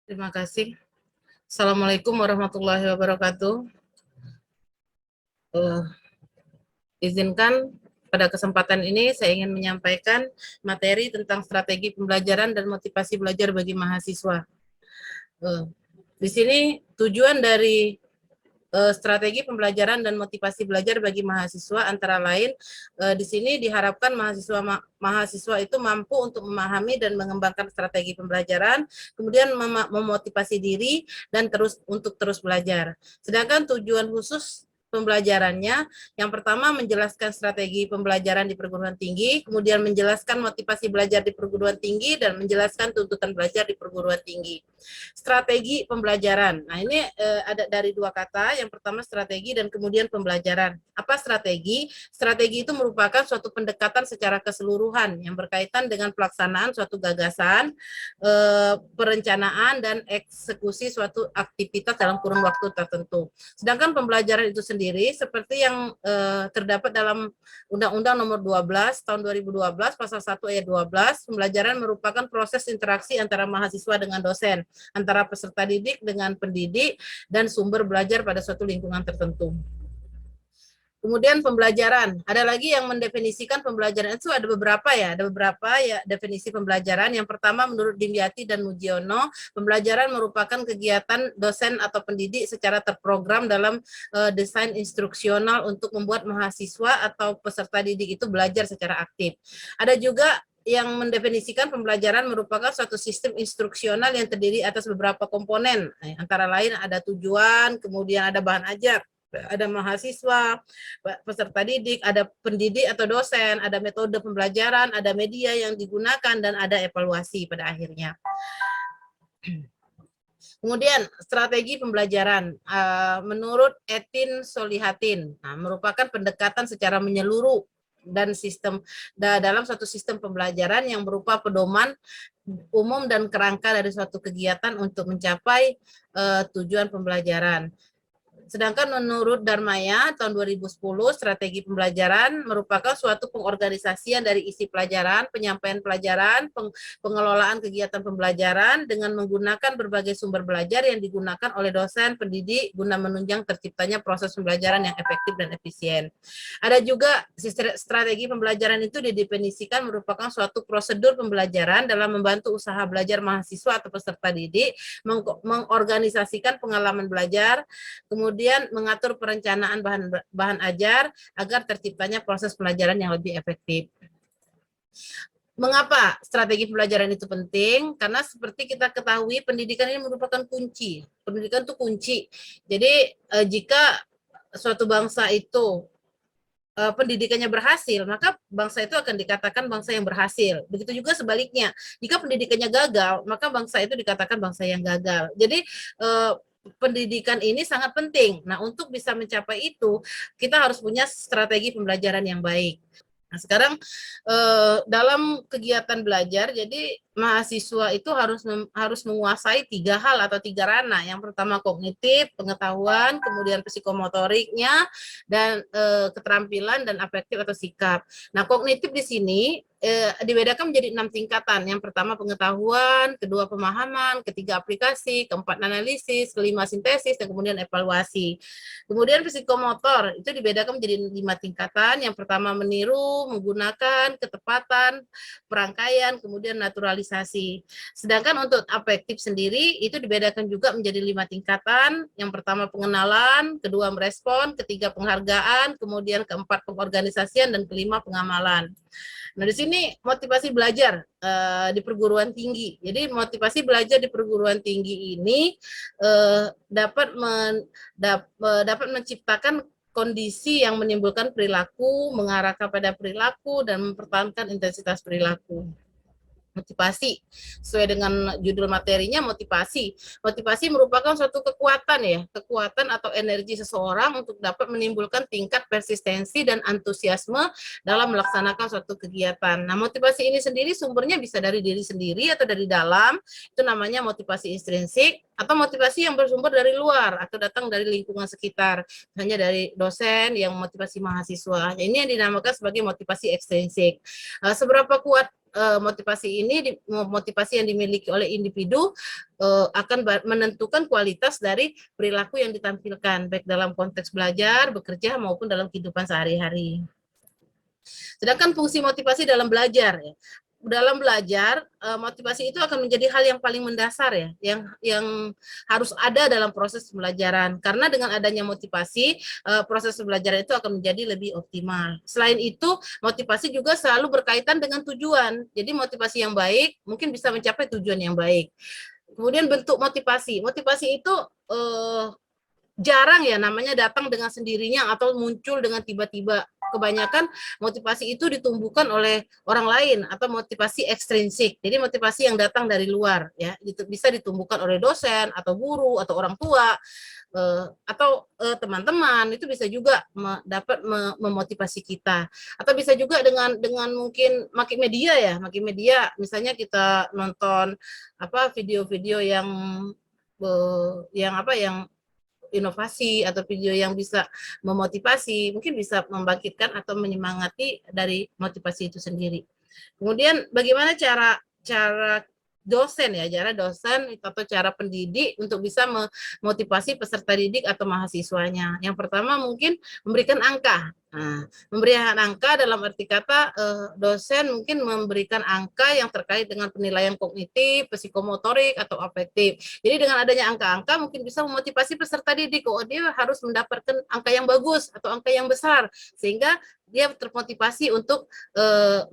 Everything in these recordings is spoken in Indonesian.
Terima kasih. Assalamualaikum warahmatullahi wabarakatuh. Izinkan pada kesempatan ini saya ingin menyampaikan materi tentang strategi pembelajaran dan motivasi belajar bagi mahasiswa. Di sini tujuan dari strategi pembelajaran dan motivasi belajar bagi mahasiswa antara lain di sini diharapkan mahasiswa itu mampu untuk memahami dan mengembangkan strategi pembelajaran, kemudian memotivasi diri dan terus belajar. Sedangkan tujuan khusus pembelajarannya, yang pertama menjelaskan strategi pembelajaran di perguruan tinggi, kemudian menjelaskan motivasi belajar di perguruan tinggi, dan menjelaskan tuntutan belajar di perguruan tinggi. Strategi pembelajaran. Nah, ini ada dari dua kata. Yang pertama strategi dan kemudian pembelajaran. Apa strategi? Strategi itu merupakan suatu pendekatan secara keseluruhan yang berkaitan dengan pelaksanaan suatu gagasan, perencanaan dan eksekusi suatu aktivitas dalam kurun waktu tertentu. Sedangkan pembelajaran itu sendiri seperti yang terdapat dalam Undang-Undang Nomor 12 Tahun 2012 Pasal 1 Ayat 12, pembelajaran merupakan proses interaksi antara mahasiswa dengan dosen, antara peserta didik dengan pendidik, dan sumber belajar pada suatu lingkungan tertentu. Kemudian pembelajaran, ada lagi yang mendefinisikan pembelajaran itu ada beberapa ya definisi pembelajaran. Yang pertama menurut Dimyati dan Mujiono, pembelajaran merupakan kegiatan dosen atau pendidik secara terprogram dalam desain instruksional untuk membuat mahasiswa atau peserta didik itu belajar secara aktif. Ada juga yang mendefinisikan pembelajaran merupakan suatu sistem instruksional yang terdiri atas beberapa komponen, antara lain ada tujuan, kemudian ada bahan ajar, ada mahasiswa, peserta didik, ada pendidik atau dosen, ada metode pembelajaran, ada media yang digunakan, dan ada evaluasi pada akhirnya. Kemudian strategi pembelajaran menurut Etin Solihatin, merupakan pendekatan secara menyeluruh dan sistem dalam suatu sistem pembelajaran yang berupa pedoman umum dan kerangka dari suatu kegiatan untuk mencapai tujuan pembelajaran. Sedangkan menurut Darmaya tahun 2010, strategi pembelajaran merupakan suatu pengorganisasian dari isi pelajaran, penyampaian pelajaran, pengelolaan kegiatan pembelajaran dengan menggunakan berbagai sumber belajar yang digunakan oleh dosen, pendidik guna menunjang terciptanya proses pembelajaran yang efektif dan efisien. Ada juga strategi pembelajaran itu didefinisikan merupakan suatu prosedur pembelajaran dalam membantu usaha belajar mahasiswa atau peserta didik, mengorganisasikan pengalaman belajar, kemudian mengatur perencanaan bahan ajar agar terciptanya proses pelajaran yang lebih efektif. Mengapa strategi pembelajaran itu penting? Karena seperti kita ketahui, pendidikan ini merupakan kunci. Pendidikan itu kunci. Jadi jika suatu bangsa itu pendidikannya berhasil, maka bangsa itu akan dikatakan bangsa yang berhasil. Begitu juga sebaliknya, jika pendidikannya gagal, maka bangsa itu dikatakan bangsa yang gagal. Jadi pendidikan ini sangat penting. Nah, untuk bisa mencapai itu, kita harus punya strategi pembelajaran yang baik. Nah, sekarang dalam kegiatan belajar, jadi mahasiswa itu harus menguasai 3 hal atau 3 ranah. Yang pertama kognitif, pengetahuan, kemudian psikomotoriknya, dan keterampilan dan afektif atau sikap. Nah, kognitif di sini dibedakan menjadi 6 tingkatan. Yang pertama pengetahuan, kedua pemahaman, ketiga aplikasi, keempat analisis, kelima sintesis, dan kemudian evaluasi. Kemudian psikomotor itu dibedakan menjadi 5 tingkatan. Yang pertama meniru, menggunakan, ketepatan, perangkaian, kemudian naturalisasi. Sedangkan untuk afektif sendiri itu dibedakan juga menjadi 5 tingkatan. Yang pertama pengenalan, kedua merespon, ketiga penghargaan, kemudian keempat pengorganisasian, dan kelima pengamalan. Nah, di sini motivasi belajar di perguruan tinggi. Jadi motivasi belajar di perguruan tinggi ini dapat menciptakan kondisi yang menimbulkan perilaku, mengarah kepada perilaku, dan mempertahankan intensitas perilaku. Motivasi, sesuai dengan judul materinya, motivasi merupakan suatu kekuatan atau energi seseorang untuk dapat menimbulkan tingkat persistensi dan antusiasme dalam melaksanakan suatu kegiatan. Nah, motivasi ini sendiri sumbernya bisa dari diri sendiri atau dari dalam, itu namanya motivasi intrinsik, atau motivasi yang bersumber dari luar atau datang dari lingkungan sekitar, hanya dari dosen yang motivasi mahasiswa. Ini yang dinamakan sebagai motivasi ekstrinsik. Seberapa kuat motivasi yang dimiliki oleh individu akan menentukan kualitas dari perilaku yang ditampilkan, baik dalam konteks belajar, bekerja, maupun dalam kehidupan sehari-hari. Sedangkan fungsi motivasi dalam belajar, ya, dalam belajar motivasi itu akan menjadi hal yang paling mendasar, ya, yang harus ada dalam proses pembelajaran, karena dengan adanya motivasi proses pembelajaran itu akan menjadi lebih optimal. Selain itu, motivasi juga selalu berkaitan dengan tujuan. Jadi motivasi yang baik mungkin bisa mencapai tujuan yang baik. Kemudian bentuk motivasi itu jarang ya namanya datang dengan sendirinya atau muncul dengan tiba-tiba. Kebanyakan motivasi itu ditumbuhkan oleh orang lain atau motivasi ekstrinsik. Jadi motivasi yang datang dari luar, ya, itu bisa ditumbuhkan oleh dosen atau guru atau orang tua atau teman-teman. Itu bisa juga dapat memotivasi kita. Atau bisa juga dengan mungkin makin media, ya, makin media. Misalnya kita nonton video-video yang inovasi atau video yang bisa memotivasi, mungkin bisa membangkitkan atau menyemangati dari motivasi itu sendiri. Kemudian bagaimana cara dosen, ya, cara dosen atau cara pendidik untuk bisa memotivasi peserta didik atau mahasiswanya. Yang pertama mungkin memberikan angka. Nah, memberikan angka dalam arti kata dosen mungkin memberikan angka yang terkait dengan penilaian kognitif, psikomotorik, atau afektif. Jadi dengan adanya angka-angka mungkin bisa memotivasi peserta didik, dia harus mendapatkan angka yang bagus atau angka yang besar, sehingga dia termotivasi untuk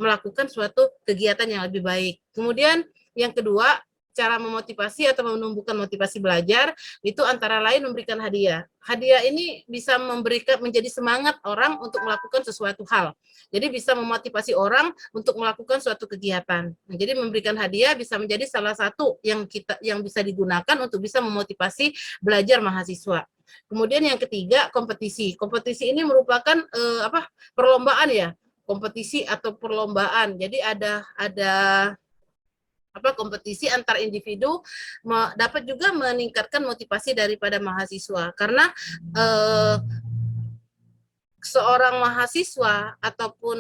melakukan suatu kegiatan yang lebih baik. Kemudian yang kedua, cara memotivasi atau menumbuhkan motivasi belajar itu antara lain memberikan hadiah. Hadiah ini bisa menjadi semangat orang untuk melakukan sesuatu hal. Jadi bisa memotivasi orang untuk melakukan suatu kegiatan. Jadi memberikan hadiah bisa menjadi salah satu yang bisa digunakan untuk bisa memotivasi belajar mahasiswa. Kemudian yang ketiga, kompetisi. Kompetisi ini merupakan perlombaan, ya, kompetisi atau perlombaan. Jadi ada kompetisi antar individu dapat juga meningkatkan motivasi daripada mahasiswa, karena seorang mahasiswa ataupun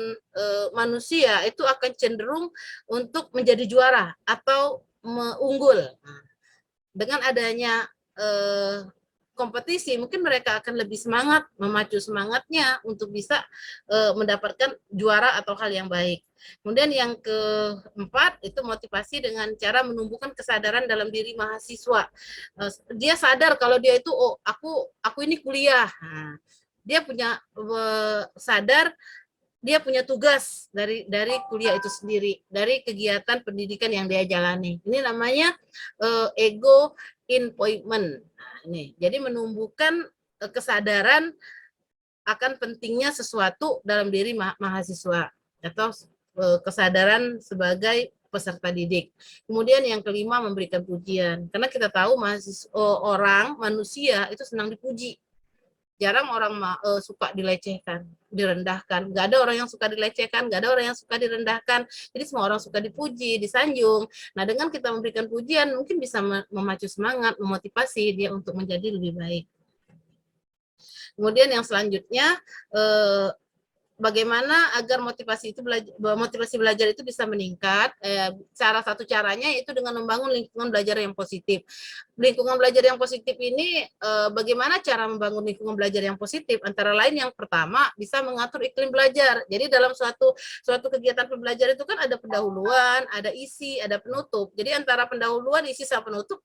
manusia itu akan cenderung untuk menjadi juara atau unggul. Dengan adanya kompetisi, mungkin mereka akan lebih semangat, memacu semangatnya untuk bisa mendapatkan juara atau hal yang baik. Kemudian yang keempat itu motivasi dengan cara menumbuhkan kesadaran dalam diri mahasiswa. Dia sadar kalau dia itu, aku ini kuliah. Nah, dia punya sadar dia punya tugas dari kuliah itu sendiri, dari kegiatan pendidikan yang dia jalani. Ini namanya ego empowerment. Nah, ini jadi menumbuhkan kesadaran akan pentingnya sesuatu dalam diri mahasiswa atau kesadaran sebagai peserta didik. Kemudian yang kelima, memberikan pujian. Karena kita tahu manusia itu senang dipuji. Jarang orang suka dilecehkan, direndahkan. Nggak ada orang yang suka dilecehkan, nggak ada orang yang suka direndahkan. Jadi semua orang suka dipuji, disanjung. Nah, dengan kita memberikan pujian, mungkin bisa memacu semangat, memotivasi dia untuk menjadi lebih baik. Kemudian yang selanjutnya, bagaimana agar motivasi belajar itu bisa meningkat. Salah satu caranya itu dengan membangun lingkungan belajar yang positif. Lingkungan belajar yang positif ini, bagaimana cara membangun lingkungan belajar yang positif? Antara lain yang pertama, bisa mengatur iklim belajar. Jadi dalam suatu kegiatan pembelajaran itu kan ada pendahuluan, ada isi, ada penutup. Jadi antara pendahuluan, isi, sama penutup,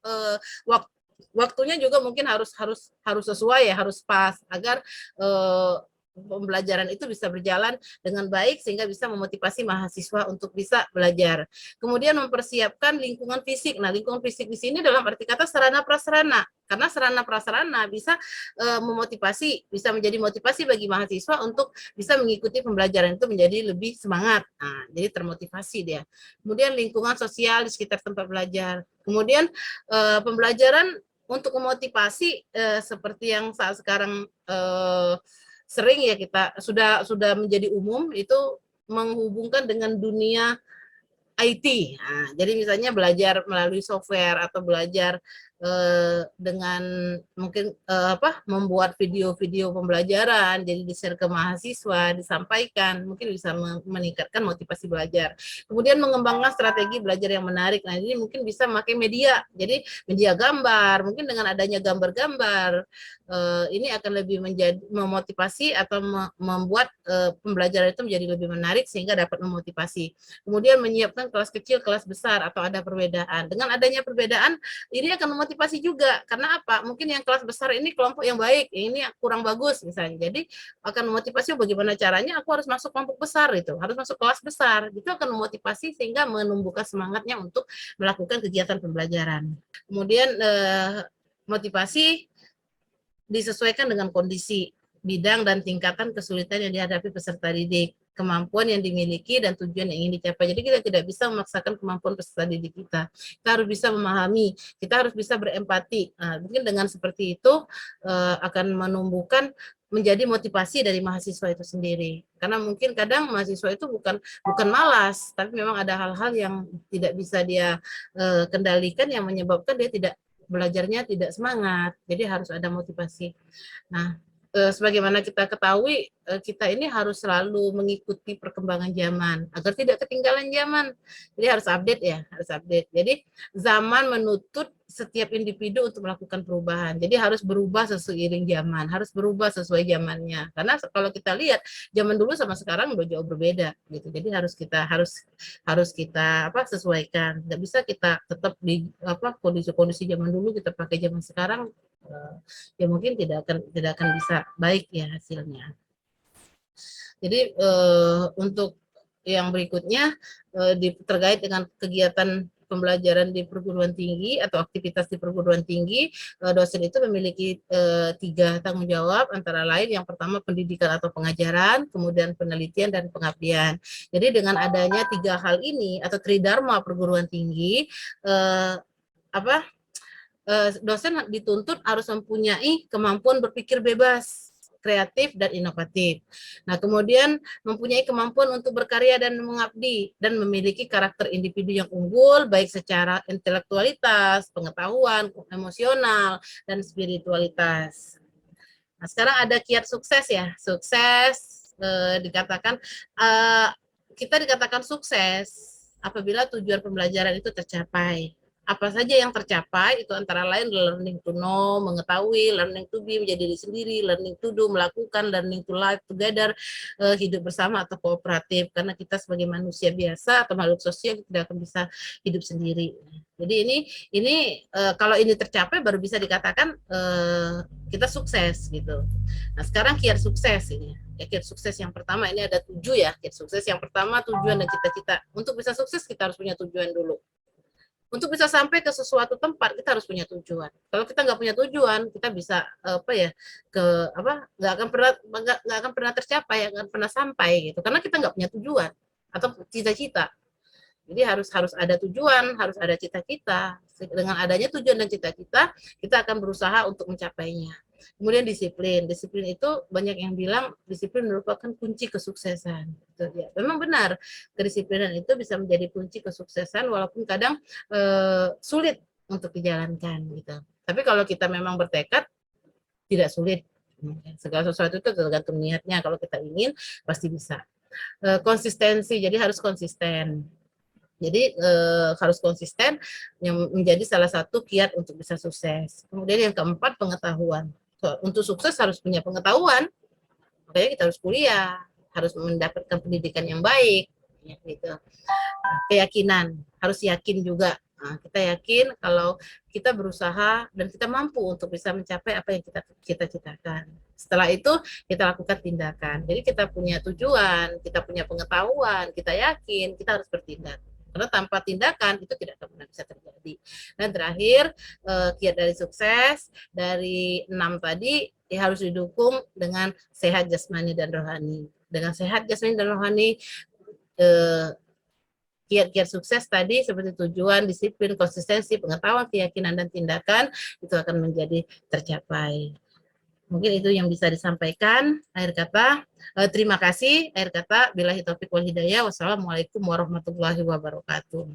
waktunya juga mungkin harus sesuai, ya, harus pas agar pembelajaran itu bisa berjalan dengan baik sehingga bisa memotivasi mahasiswa untuk bisa belajar. Kemudian mempersiapkan lingkungan fisik. Nah, lingkungan fisik di sini dalam arti kata sarana prasarana. Karena sarana prasarana bisa memotivasi, bisa menjadi motivasi bagi mahasiswa untuk bisa mengikuti pembelajaran itu menjadi lebih semangat. Nah, jadi termotivasi dia. Kemudian lingkungan sosial di sekitar tempat belajar. Kemudian pembelajaran untuk memotivasi seperti yang saat sekarang sering, ya, kita sudah menjadi umum itu menghubungkan dengan dunia IT. Nah, jadi misalnya belajar melalui software atau belajar dengan mungkin membuat video-video pembelajaran, jadi di-share ke mahasiswa, disampaikan, mungkin bisa meningkatkan motivasi belajar. Kemudian mengembangkan strategi belajar yang menarik. Nah, ini mungkin bisa memakai media, jadi media gambar, mungkin dengan adanya gambar-gambar, ini akan lebih menjadi memotivasi atau membuat pembelajaran itu menjadi lebih menarik sehingga dapat memotivasi. Kemudian menyiapkan kelas kecil, kelas besar atau ada perbedaan. Dengan adanya perbedaan, ini akan memotivasi juga. Karena apa? Mungkin yang kelas besar ini kelompok yang baik, ini yang kurang bagus misalnya. Jadi akan memotivasi bagaimana caranya aku harus masuk kelompok besar itu, harus masuk kelas besar. Itu akan memotivasi sehingga menumbuhkan semangatnya untuk melakukan kegiatan pembelajaran. Kemudian motivasi disesuaikan dengan kondisi, bidang, dan tingkatan kesulitan yang dihadapi peserta didik, kemampuan yang dimiliki, dan tujuan yang ingin dicapai. Jadi kita tidak bisa memaksakan kemampuan peserta didik kita. Kita harus bisa memahami, kita harus bisa berempati. Nah, mungkin dengan seperti itu akan menumbuhkan menjadi motivasi dari mahasiswa itu sendiri. Karena mungkin kadang mahasiswa itu bukan malas, tapi memang ada hal-hal yang tidak bisa dia kendalikan yang menyebabkan dia tidak belajarnya tidak semangat, jadi harus ada motivasi. Nah, sebagaimana kita ketahui, kita ini harus selalu mengikuti perkembangan zaman agar tidak ketinggalan zaman. Jadi harus update ya, harus update. Jadi zaman menuntut setiap individu untuk melakukan perubahan. Jadi harus berubah seiring zaman, harus berubah sesuai zamannya. Karena kalau kita lihat zaman dulu sama sekarang udah jauh berbeda gitu. Jadi harus kita sesuaikan. Nggak bisa kita tetap di kondisi zaman dulu kita pakai zaman sekarang, ya mungkin tidak akan bisa baik ya hasilnya. Jadi untuk yang berikutnya terkait dengan kegiatan pembelajaran di perguruan tinggi atau aktivitas di perguruan tinggi, dosen itu memiliki 3 tanggung jawab, antara lain yang pertama pendidikan atau pengajaran, kemudian penelitian dan pengabdian. Jadi dengan adanya 3 hal ini atau tridharma perguruan tinggi, dosen dituntut harus mempunyai kemampuan berpikir bebas, kreatif, dan inovatif. Nah, kemudian mempunyai kemampuan untuk berkarya dan mengabdi, dan memiliki karakter individu yang unggul, baik secara intelektualitas, pengetahuan, emosional, dan spiritualitas. Nah, sekarang ada kiat sukses ya. Sukses dikatakan, kita dikatakan sukses apabila tujuan pembelajaran itu tercapai. Apa saja yang tercapai itu antara lain learning to know, mengetahui, learning to be, menjadi diri sendiri, learning to do, melakukan, learning to live together, hidup bersama atau kooperatif. Karena kita sebagai manusia biasa atau makhluk sosial tidak akan bisa hidup sendiri. Jadi ini kalau ini tercapai baru bisa dikatakan kita sukses gitu. Nah, sekarang kiat sukses ini. Ya, kiat sukses yang pertama ini ada 7 ya. Kiat sukses yang pertama tujuan dan cita-cita. Untuk bisa sukses kita harus punya tujuan dulu. Untuk bisa sampai ke sesuatu tempat kita harus punya tujuan. Kalau kita nggak punya tujuan, kita bisa nggak akan pernah tercapai, nggak akan pernah sampai gitu. Karena kita nggak punya tujuan atau cita-cita. Jadi harus ada tujuan, harus ada cita-cita. Dengan adanya tujuan dan cita-cita, kita akan berusaha untuk mencapainya. Kemudian disiplin. Disiplin itu banyak yang bilang disiplin merupakan kunci kesuksesan. Ya, memang benar. Kedisiplinan itu bisa menjadi kunci kesuksesan walaupun kadang sulit untuk dijalankan gitu. Tapi kalau kita memang bertekad tidak sulit. Segala sesuatu itu tergantung niatnya. Kalau kita ingin pasti bisa. Konsistensi. Jadi harus konsisten. Jadi harus konsisten yang menjadi salah satu kiat untuk bisa sukses. Kemudian yang keempat pengetahuan. Untuk sukses harus punya pengetahuan, makanya kita harus kuliah, harus mendapatkan pendidikan yang baik, ya, gitu. Keyakinan, harus yakin juga. Nah, kita yakin kalau kita berusaha dan kita mampu untuk bisa mencapai apa yang kita cita-citakan. Setelah itu kita lakukan tindakan. Jadi kita punya tujuan, kita punya pengetahuan, kita yakin, kita harus bertindak. Karena tanpa tindakan itu tidak akan pernah bisa terjadi. Dan terakhir, kiat dari sukses dari 6 tadi harus didukung dengan sehat jasmani dan rohani. Dengan sehat jasmani dan rohani, kiat-kiat sukses tadi seperti tujuan, disiplin, konsistensi, pengetahuan, keyakinan, dan tindakan itu akan menjadi tercapai. Mungkin itu yang bisa disampaikan. Akhir kata, terima kasih. Akhir kata, billahi taufiq wal hidayah. Wassalamualaikum warahmatullahi wabarakatuh.